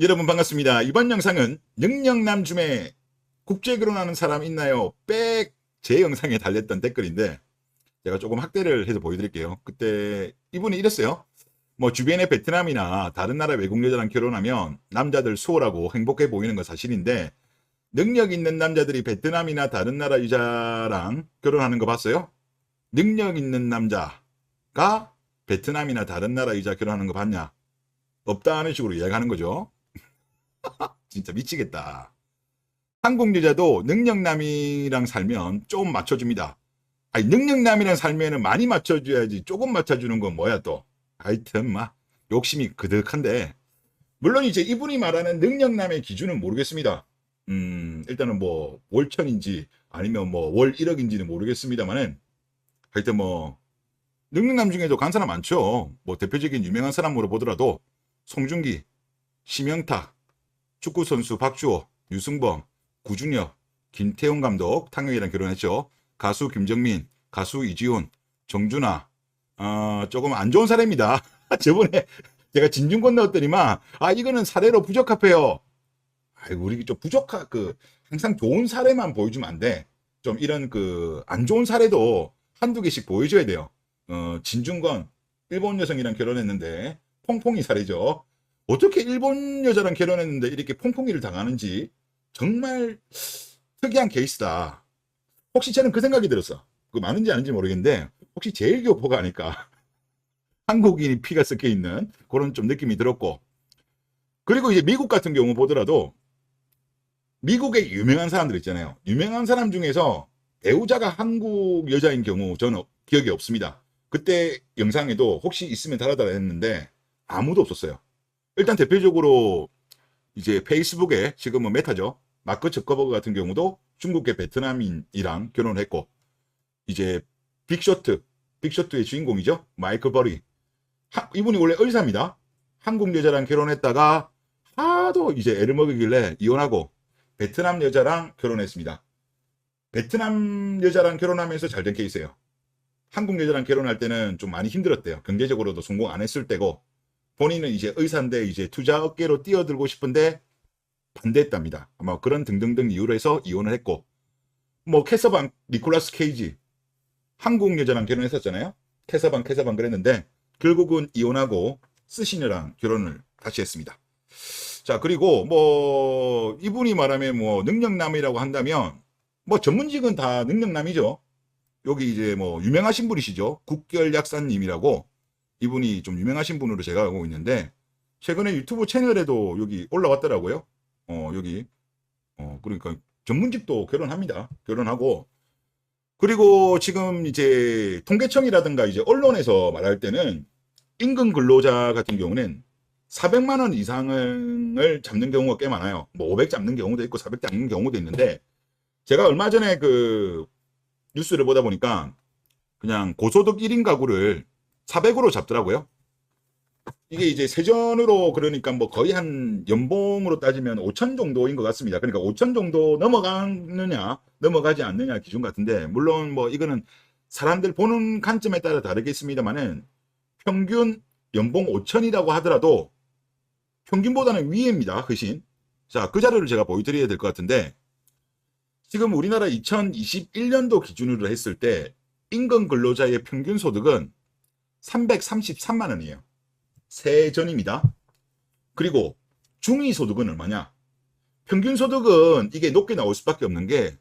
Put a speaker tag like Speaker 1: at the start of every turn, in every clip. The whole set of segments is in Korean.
Speaker 1: 여러분 반갑습니다. 이번 영상은 능력남 중에 국제 결혼하는 사람 있나요? 제 영상에 달렸던 댓글인데 제가 조금 확대를 해서 보여드릴게요. 그때 이분이 이랬어요. 뭐 주변의 베트남이나 다른 나라 외국 여자랑 결혼하면 남자들 수월하고 행복해 보이는 건 사실인데 능력 있는 남자들이 베트남이나 다른 나라 여자랑 결혼하는 거 봤어요? 능력 있는 남자가 베트남이나 다른 나라 여자 결혼하는 거 봤냐? 없다는 식으로 이야기하는 거죠. 진짜 미치겠다. 한국 여자도 능력남이랑 살면 좀 맞춰줍니다. 아니, 능력남이랑 살면은 많이 맞춰줘야지. 조금 맞춰주는 건 뭐야 또. 하여튼 막 욕심이 그득한데, 물론 이제 이분이 말하는 능력남의 기준은 모르겠습니다. 일단은 뭐 월천인지 아니면 뭐 월 1억인지는 모르겠습니다만은, 하여튼 뭐 능력남 중에도 간 사람 많죠. 뭐 대표적인 유명한 사람으로 보더라도 송중기, 심영탁, 축구선수 박주호, 유승범, 구준혁, 김태훈 감독, 탕웨이랑 결혼했죠. 가수 김정민, 가수 이지훈, 정준하. 조금 안 좋은 사례입니다. 저번에 제가 진중권 넣었더니만, 이거는 사례로 부적합해요. 우리 좀 항상 좋은 사례만 보여주면 안 돼. 좀 이런 안 좋은 사례도 한두 개씩 보여줘야 돼요. 진중권, 일본 여성이랑 결혼했는데, 퐁퐁이 사례죠. 어떻게 일본 여자랑 결혼했는데 이렇게 퐁퐁이를 당하는지 정말 특이한 케이스다. 혹시 저는 그 생각이 들었어. 그 맞는지 아닌지 모르겠는데 혹시 제일교포가 아닐까. 한국인이 피가 섞여 있는 그런 좀 느낌이 들었고, 그리고 이제 미국 같은 경우 보더라도 미국의 유명한 사람들 있잖아요. 유명한 사람 중에서 배우자가 한국 여자인 경우 저는 기억이 없습니다. 그때 영상에도 혹시 있으면 달아달라 했는데 아무도 없었어요. 일단 대표적으로 이제 페이스북에 지금은 메타죠. 마크 저커버그 같은 경우도 중국계 베트남인이랑 결혼했고, 이제 빅쇼트의 주인공이죠. 마이클 버리. 이분이 원래 의사입니다. 한국 여자랑 결혼했다가 하도 이제 애를 먹이길래 이혼하고 베트남 여자랑 결혼했습니다. 베트남 여자랑 결혼하면서 잘 된 케이스예요. 한국 여자랑 결혼할 때는 좀 많이 힘들었대요. 경제적으로도 성공 안 했을 때고, 본인은 이제 의사인데 이제 투자 업계로 뛰어들고 싶은데 반대했답니다. 아마 그런 등등등 이유로 해서 이혼을 했고, 뭐 캐서방 니콜라스 케이지 한국 여자랑 결혼했었잖아요. 캐서방 그랬는데 결국은 이혼하고 스시녀랑 결혼을 다시 했습니다. 자, 그리고 뭐 이분이 말하면 뭐 능력남이라고 한다면 뭐 전문직은 다 능력남이죠. 여기 이제 뭐 유명하신 분이시죠. 국결약사님이라고, 이분이 좀 유명하신 분으로 제가 알고 있는데 최근에 유튜브 채널에도 여기 올라왔더라고요. 여기 그러니까 전문직도 결혼합니다. 결혼하고, 그리고 지금 이제 통계청이라든가 이제 언론에서 말할 때는 임금 근로자 같은 경우는 400만 원 이상을 잡는 경우가 꽤 많아요. 뭐 500 잡는 경우도 있고 400 잡는 경우도 있는데, 제가 얼마 전에 그 뉴스를 보다 보니까 그냥 고소득 1인 가구를 400으로 잡더라고요. 이게 이제 세전으로 그러니까 뭐 거의 한 연봉으로 따지면 5천 정도인 것 같습니다. 그러니까 5천 정도 넘어가느냐 넘어가지 않느냐 기준 같은데, 물론 뭐 이거는 사람들 보는 관점에 따라 다르겠습니다만은 평균 연봉 5천이라고 하더라도 평균보다는 위입니다. 훨씬. 자, 그 자료를 제가 보여드려야 될 것 같은데, 지금 우리나라 2021년도 기준으로 했을 때 임금 근로자의 평균 소득은 333만 원이에요. 세전입니다. 그리고 중위소득은 얼마냐? 평균소득은 이게 높게 나올 수밖에 없는 게,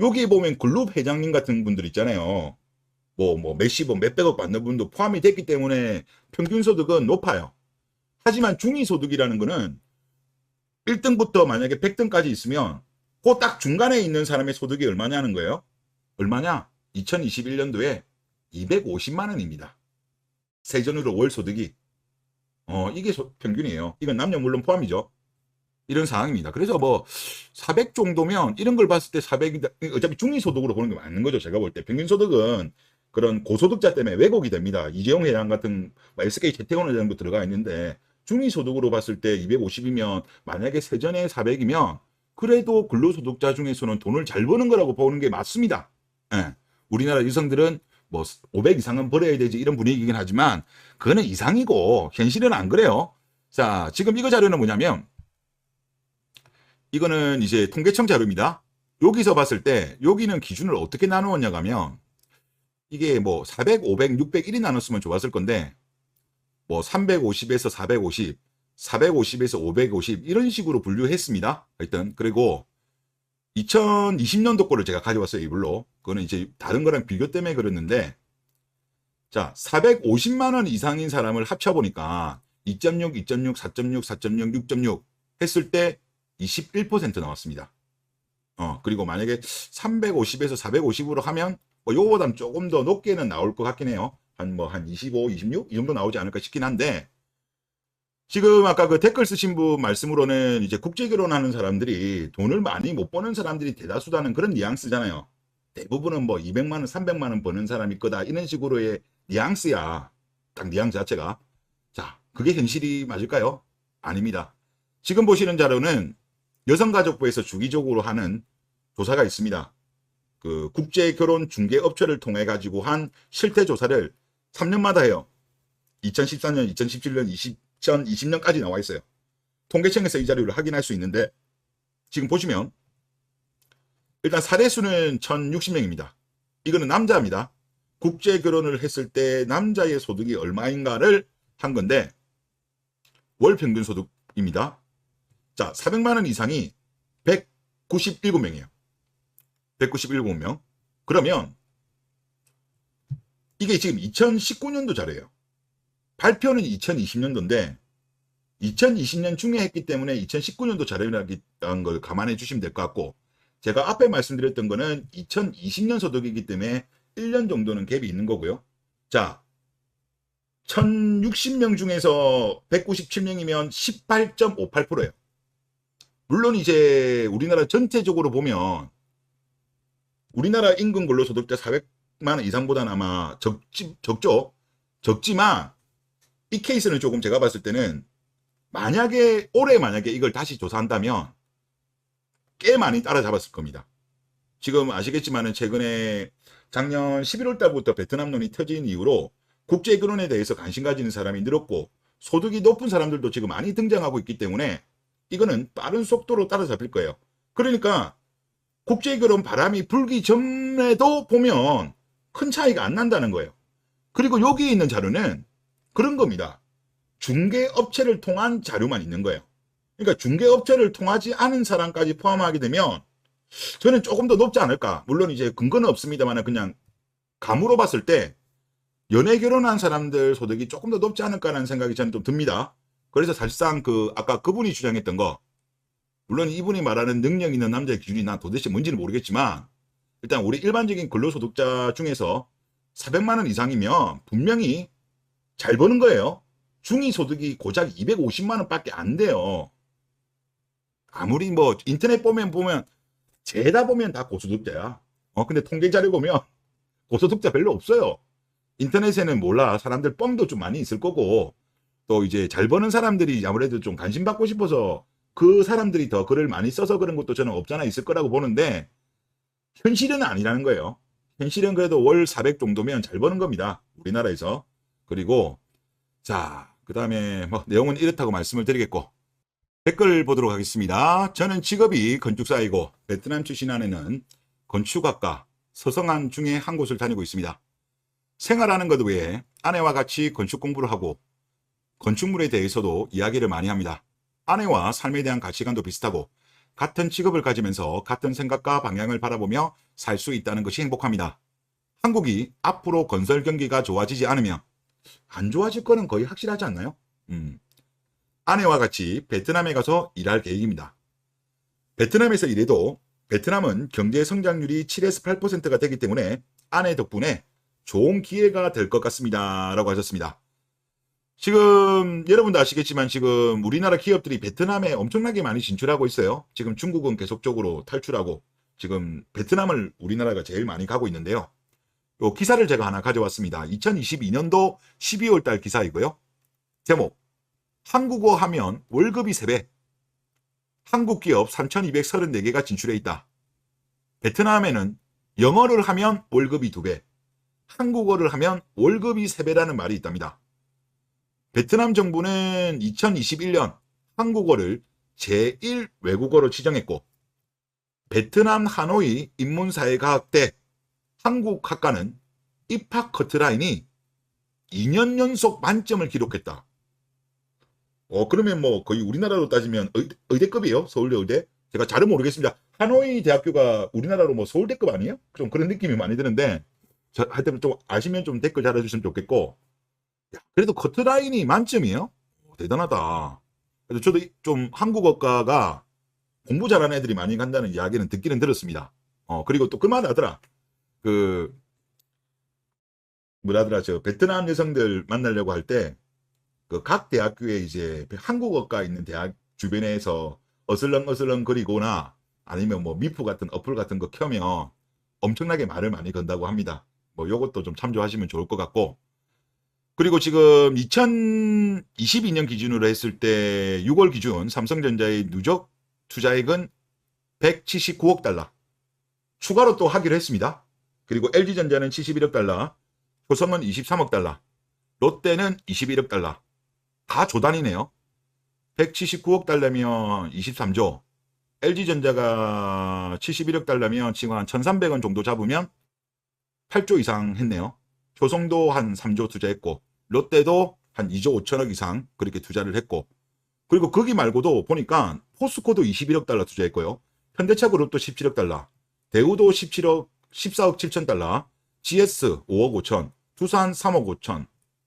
Speaker 1: 여기 보면 그룹 회장님 같은 분들 있잖아요. 뭐 몇십억, 몇백억 받는 분도 포함이 됐기 때문에 평균소득은 높아요. 하지만 중위소득이라는 거는 1등부터 만약에 100등까지 있으면 그 딱 중간에 있는 사람의 소득이 얼마냐는 거예요. 얼마냐? 2021년도에 250만 원입니다. 세전으로 월 소득이. 이게 평균이에요. 이건 남녀 물론 포함이죠. 이런 상황입니다. 그래서 뭐 400 정도면 이런 걸 봤을 때 400이다. 어차피 중위소득으로 보는 게 맞는 거죠. 제가 볼 때 평균소득은 그런 고소득자 때문에 왜곡이 됩니다. 이재용 회장 같은 SK 재테크원 회장도 들어가 있는데, 중위소득으로 봤을 때 250이면 만약에 세전에 400이면 그래도 근로소득자 중에서는 돈을 잘 버는 거라고 보는 게 맞습니다. 예. 우리나라 여성들은 뭐 500 이상은 벌어야 되지 이런 분위기긴 하지만 그거는 이상이고 현실은 안 그래요. 자, 지금 이거 자료는 뭐냐면 이거는 이제 통계청 자료입니다. 여기서 봤을 때 여기는 기준을 어떻게 나누었냐 하면 이게 뭐 400, 500, 600, 1이 나눴으면 좋았을 건데 뭐 350에서 450, 450에서 550 이런 식으로 분류했습니다. 하여튼 그리고 2020년도 거를 제가 가져왔어요. 이불로. 그거는 이제 다른 거랑 비교 때문에 그랬는데 자 450만 원 이상인 사람을 합쳐보니까 2.6, 2.6, 4.6, 4.6, 6.6 했을 때 21% 나왔습니다. 그리고 만약에 350에서 450으로 하면 뭐 요거보단 조금 더 높게는 나올 것 같긴 해요. 한 25, 26 이 정도 나오지 않을까 싶긴 한데 지금 아까 그 댓글 쓰신 분 말씀으로는 이제 국제 결혼하는 사람들이 돈을 많이 못 버는 사람들이 대다수다는 그런 뉘앙스잖아요. 대부분은 뭐 200만 원, 300만 원 버는 사람이 거다 이런 식으로의 뉘앙스야. 딱 뉘앙스 자체가. 자, 그게 현실이 맞을까요? 아닙니다. 지금 보시는 자료는 여성가족부에서 주기적으로 하는 조사가 있습니다. 그 국제결혼 중개업체를 통해 가지고 한 실태 조사를 3년마다 해요. 2014년, 2017년, 2020년까지 나와 있어요. 통계청에서 이 자료를 확인할 수 있는데 지금 보시면 일단 사례수는 1060명입니다. 이거는 남자입니다. 국제결혼을 했을 때 남자의 소득이 얼마인가를 한 건데 월 평균 소득입니다. 자, 400만 원 이상이 197명이에요. 197명. 그러면 이게 지금 2019년도 자료예요. 발표는 2020년도인데 2020년 중에 했기 때문에 2019년도 자료라는 걸 감안해 주시면 될 것 같고 제가 앞에 말씀드렸던 거는 2020년 소득이기 때문에 1년 정도는 갭이 있는 거고요. 자, 1060명 중에서 197명이면 18.58%예요. 물론 이제 우리나라 전체적으로 보면 우리나라 인근 근로소득자 400만 원 이상보다는 아마 적죠. 적지만 이 케이스는 조금 제가 봤을 때는 올해 만약에 이걸 다시 조사한다면 꽤 많이 따라잡았을 겁니다. 지금 아시겠지만은 최근에 작년 11월 달부터 베트남론이 터진 이후로 국제결혼에 대해서 관심 가지는 사람이 늘었고 소득이 높은 사람들도 지금 많이 등장하고 있기 때문에 이거는 빠른 속도로 따라잡힐 거예요. 그러니까 국제결혼 바람이 불기 전에도 보면 큰 차이가 안 난다는 거예요. 그리고 여기 있는 자료는 그런 겁니다. 중개업체를 통한 자료만 있는 거예요. 그러니까 중개업체를 통하지 않은 사람까지 포함하게 되면 저는 조금 더 높지 않을까. 물론 이제 근거는 없습니다만 그냥 감으로 봤을 때 연애 결혼한 사람들 소득이 조금 더 높지 않을까라는 생각이 저는 좀 듭니다. 그래서 사실상 아까 그분이 주장했던 거 물론 이분이 말하는 능력 있는 남자의 기준이 난 도대체 뭔지는 모르겠지만 일단 우리 일반적인 근로소득자 중에서 400만 원 이상이면 분명히 잘 버는 거예요. 중위소득이 고작 250만 원밖에 안 돼요. 아무리 뭐 인터넷 보면 죄다 보면 다 고소득자야. 근데 통계 자료 보면 고소득자 별로 없어요. 인터넷에는 몰라 사람들 뻥도 좀 많이 있을 거고 또 이제 잘 버는 사람들이 아무래도 좀 관심 받고 싶어서 그 사람들이 더 글을 많이 써서 그런 것도 저는 없잖아 있을 거라고 보는데 현실은 아니라는 거예요. 현실은 그래도 월 400 정도면 잘 버는 겁니다. 우리나라에서. 그리고 자, 그 다음에 뭐 내용은 이렇다고 말씀을 드리겠고 댓글 보도록 하겠습니다. 저는 직업이 건축사이고 베트남 출신 아내는 건축학과 서성한 중에 한 곳을 다니고 있습니다. 생활하는 것 외에 아내와 같이 건축 공부를 하고 건축물에 대해서도 이야기를 많이 합니다. 아내와 삶에 대한 가치관도 비슷하고 같은 직업을 가지면서 같은 생각과 방향을 바라보며 살 수 있다는 것이 행복합니다. 한국이 앞으로 건설 경기가 좋아지지 않으면 안 좋아질 거는 거의 확실하지 않나요? 아내와 같이 베트남에 가서 일할 계획입니다. 베트남에서 일해도 베트남은 경제 성장률이 7에서 8%가 되기 때문에 아내 덕분에 좋은 기회가 될 것 같습니다. 라고 하셨습니다. 지금 여러분도 아시겠지만 지금 우리나라 기업들이 베트남에 엄청나게 많이 진출하고 있어요. 지금 중국은 계속적으로 탈출하고 지금 베트남을 우리나라가 제일 많이 가고 있는데요. 요 기사를 제가 하나 가져왔습니다. 2022년도 12월 달 기사이고요. 제목 한국어 하면 월급이 3배 한국 기업 3,234개가 진출해 있다. 베트남에는 영어를 하면 월급이 2배 한국어를 하면 월급이 3배라는 말이 있답니다. 베트남 정부는 2021년 한국어를 제1 외국어로 지정했고 베트남 하노이 인문사회과학대 한국학과는 입학 커트라인이 2년 연속 만점을 기록했다. 그러면 뭐 거의 우리나라로 따지면 의대급이에요. 서울대 의대. 제가 잘은 모르겠습니다. 하노이 대학교가 우리나라로 뭐 서울대급 아니에요? 좀 그런 느낌이 많이 드는데 하여튼 좀 아시면 좀 댓글 달아주시면 좋겠고, 야, 그래도 커트라인이 만점이에요? 대단하다. 그래서 저도 좀 한국어과가 공부 잘하는 애들이 많이 간다는 이야기는 듣기는 들었습니다. 그리고 또 그 말 하더라. 뭐라더라, 저 베트남 여성들 만나려고 할 때 그 각 대학교에 이제 한국어과 있는 대학 주변에서 어슬렁어슬렁 거리거나 아니면 뭐 미프 같은 어플 같은 거 켜면 엄청나게 말을 많이 건다고 합니다. 뭐 요것도 좀 참조하시면 좋을 것 같고, 그리고 지금 2022년 기준으로 했을 때 6월 기준 삼성전자의 누적 투자액은 179억 달러 추가로 또 하기로 했습니다. 그리고 LG전자는 71억 달러, 효성은 23억 달러, 롯데는 21억 달러. 다 조단이네요. 179억 달러면 23조, LG전자가 71억 달러면 지금 한 1300원 정도 잡으면 8조 이상 했네요. 효성도 한 3조 투자했고, 롯데도 한 2조 5천억 이상 그렇게 투자를 했고, 그리고 거기 말고도 보니까 포스코도 21억 달러 투자했고요. 현대차그룹도 17억 달러, 대우도 14억 7천 달러, GS 5억 5천, 두산 3억 5천.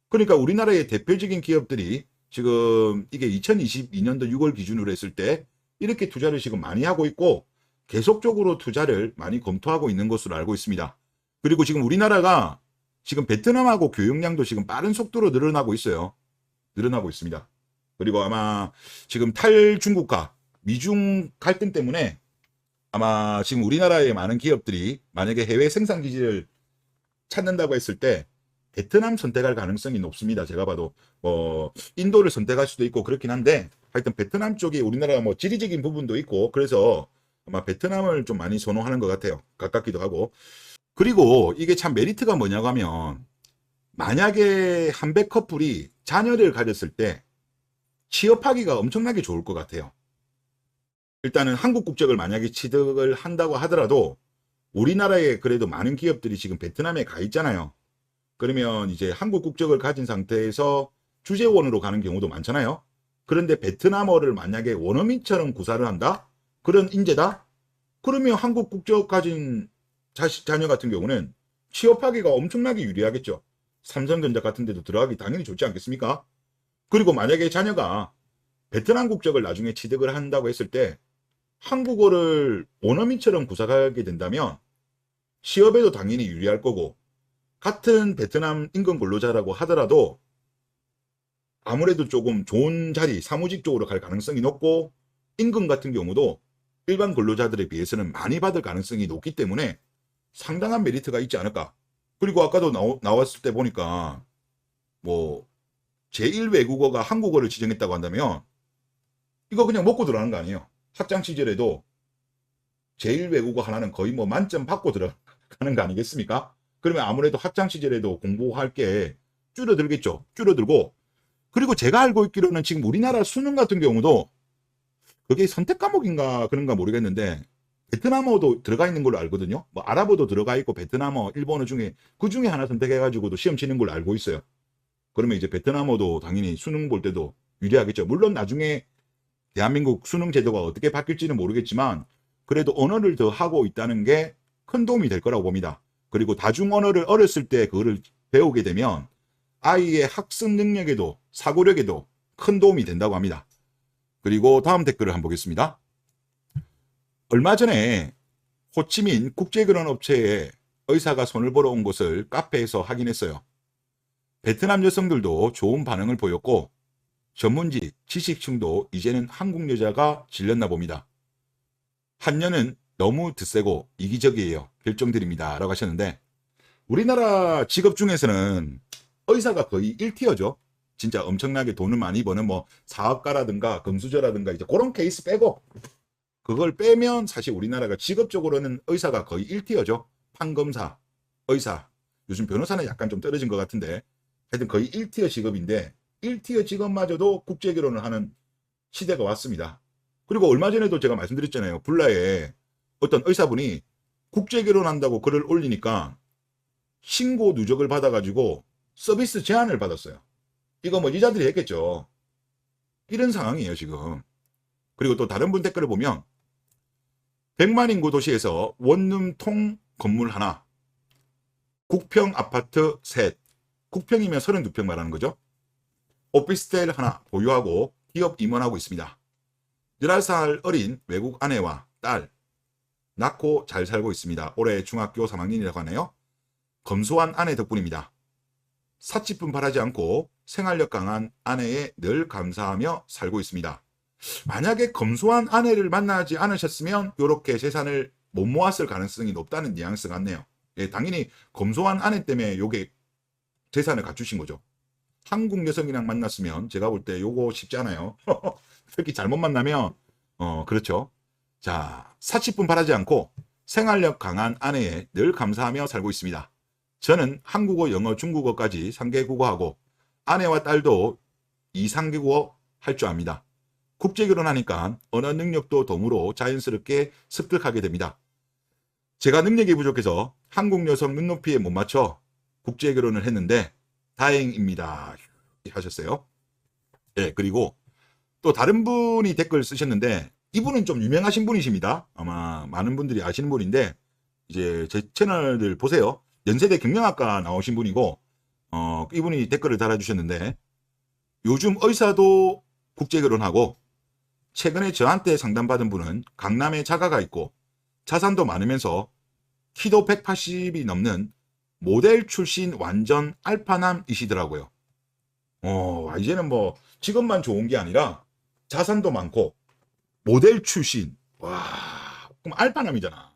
Speaker 1: 그러니까 우리나라의 대표적인 기업들이 지금 이게 2022년도 6월 기준으로 했을 때 이렇게 투자를 지금 많이 하고 있고 계속적으로 투자를 많이 검토하고 있는 것으로 알고 있습니다. 그리고 지금 우리나라가 지금 베트남하고 교역량도 지금 빠른 속도로 늘어나고 있어요. 늘어나고 있습니다. 그리고 아마 지금 탈중국화, 미중 갈등 때문에 아마 지금 우리나라의 많은 기업들이 만약에 해외 생산 기지를 찾는다고 했을 때 베트남 선택할 가능성이 높습니다. 제가 봐도 뭐 인도를 선택할 수도 있고 그렇긴 한데 하여튼 베트남 쪽이 우리나라가 뭐 지리적인 부분도 있고 그래서 아마 베트남을 좀 많이 선호하는 것 같아요. 가깝기도 하고. 그리고 이게 참 메리트가 뭐냐고 하면 만약에 한백 커플이 자녀를 가졌을 때 취업하기가 엄청나게 좋을 것 같아요. 일단은 한국 국적을 만약에 취득을 한다고 하더라도 우리나라에 그래도 많은 기업들이 지금 베트남에 가 있잖아요. 그러면 이제 한국 국적을 가진 상태에서 주재원으로 가는 경우도 많잖아요. 그런데 베트남어를 만약에 원어민처럼 구사를 한다? 그런 인재다? 그러면 한국 국적 가진 자녀 같은 경우는 취업하기가 엄청나게 유리하겠죠. 삼성전자 같은 데도 들어가기 당연히 좋지 않겠습니까? 그리고 만약에 자녀가 베트남 국적을 나중에 취득을 한다고 했을 때 한국어를 원어민처럼 구사하게 된다면 취업에도 당연히 유리할 거고, 같은 베트남 임금 근로자라고 하더라도 아무래도 조금 좋은 자리, 사무직 쪽으로 갈 가능성이 높고 임금 같은 경우도 일반 근로자들에 비해서는 많이 받을 가능성이 높기 때문에 상당한 메리트가 있지 않을까. 그리고 아까도 나왔을 때 보니까 뭐 제1 외국어가 한국어를 지정했다고 한다면 이거 그냥 먹고 들어가는 거 아니에요. 학창 시절에도 제1 외국어 하나는 거의 뭐 만점 받고 들어가는 거 아니겠습니까? 그러면 아무래도 학창 시절에도 공부할 게 줄어들겠죠. 줄어들고, 그리고 제가 알고 있기로는 지금 우리나라 수능 같은 경우도 그게 선택 과목인가 그런가 모르겠는데 베트남어도 들어가 있는 걸로 알거든요. 뭐 아랍어도 들어가 있고 베트남어, 일본어 중에 그 중에 하나 선택해가지고도 시험 치는 걸로 알고 있어요. 그러면 이제 베트남어도 당연히 수능 볼 때도 유리하겠죠. 물론 나중에 대한민국 수능 제도가 어떻게 바뀔지는 모르겠지만 그래도 언어를 더 하고 있다는 게 큰 도움이 될 거라고 봅니다. 그리고 다중 언어를 어렸을 때 그거를 배우게 되면 아이의 학습 능력에도 사고력에도 큰 도움이 된다고 합니다. 그리고 다음 댓글을 한번 보겠습니다. 얼마 전에 호치민 국제결혼업체에 의사가 손을 보러 온 것을 카페에서 확인했어요. 베트남 여성들도 좋은 반응을 보였고 전문직, 지식층도 이제는 한국 여자가 질렸나 봅니다. 한녀는 너무 드세고 이기적이에요. 결정드립니다. 라고 하셨는데, 우리나라 직업 중에서는 의사가 거의 1티어죠. 진짜 엄청나게 돈을 많이 버는 뭐 사업가라든가 금수저라든가 이제 그런 케이스 빼고, 그걸 빼면 사실 우리나라가 직업적으로는 의사가 거의 1티어죠. 판검사, 의사, 요즘 변호사는 약간 좀 떨어진 것 같은데 하여튼 거의 1티어 직업인데 1티어 직업마저도 국제결혼을 하는 시대가 왔습니다. 그리고 얼마 전에도 제가 말씀드렸잖아요. 불나에 어떤 의사분이 국제 결혼한다고 글을 올리니까 신고 누적을 받아가지고 서비스 제한을 받았어요. 이거 뭐 이자들이 했겠죠. 이런 상황이에요, 지금. 그리고 또 다른 분 댓글을 보면 100만 인구 도시에서 원룸통 건물 하나, 국평 아파트 셋, 국평이면 32평 말하는 거죠. 오피스텔 하나 보유하고 기업 임원하고 있습니다. 11살 어린 외국 아내와 딸 낳고 잘 살고 있습니다. 올해 중학교 3학년이라고 하네요. 검소한 아내 덕분입니다. 사치품 바라지 않고 생활력 강한 아내에 늘 감사하며 살고 있습니다. 만약에 검소한 아내를 만나지 않으셨으면 이렇게 재산을 못 모았을 가능성이 높다는 뉘앙스 같네요. 예, 당연히 검소한 아내 때문에 요게 재산을 갖추신 거죠. 한국 여성이랑 만났으면 제가 볼 때 요거 쉽지 않아요. 특히 잘못 만나면 그렇죠. 자, 사치품 바라지 않고 생활력 강한 아내에 늘 감사하며 살고 있습니다. 저는 한국어, 영어, 중국어까지 3개 국어하고 아내와 딸도 2, 3개국어 할 줄 압니다. 국제 결혼하니까 언어 능력도 덤으로 자연스럽게 습득하게 됩니다. 제가 능력이 부족해서 한국 여성 눈높이에 못 맞춰 국제 결혼을 했는데 다행입니다. 하셨어요. 네, 그리고 또 다른 분이 댓글 쓰셨는데 이분은 좀 유명하신 분이십니다. 아마 많은 분들이 아시는 분인데 이제 제 채널을 보세요. 연세대 경영학과 나오신 분이고 이분이 댓글을 달아주셨는데 요즘 의사도 국제 결혼하고 최근에 저한테 상담받은 분은 강남에 자가가 있고 자산도 많으면서 키도 180이 넘는 모델 출신 완전 알파남이시더라고요. 이제는 뭐 직업만 좋은 게 아니라 자산도 많고 모델 출신. 와, 그럼 알파남이잖아.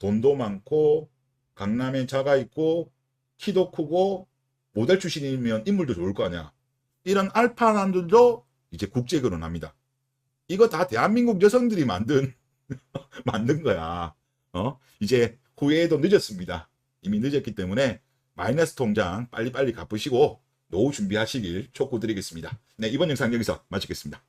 Speaker 1: 돈도 많고 강남에 자가 있고 키도 크고 모델 출신이면 인물도 좋을 거 아니야. 이런 알파남들도 이제 국제 결혼합니다. 이거 다 대한민국 여성들이 만든 거야. 이제 후회해도 늦었습니다. 이미 늦었기 때문에 마이너스 통장 빨리빨리 갚으시고 노후 준비하시길 촉구드리겠습니다. 네, 이번 영상 여기서 마치겠습니다.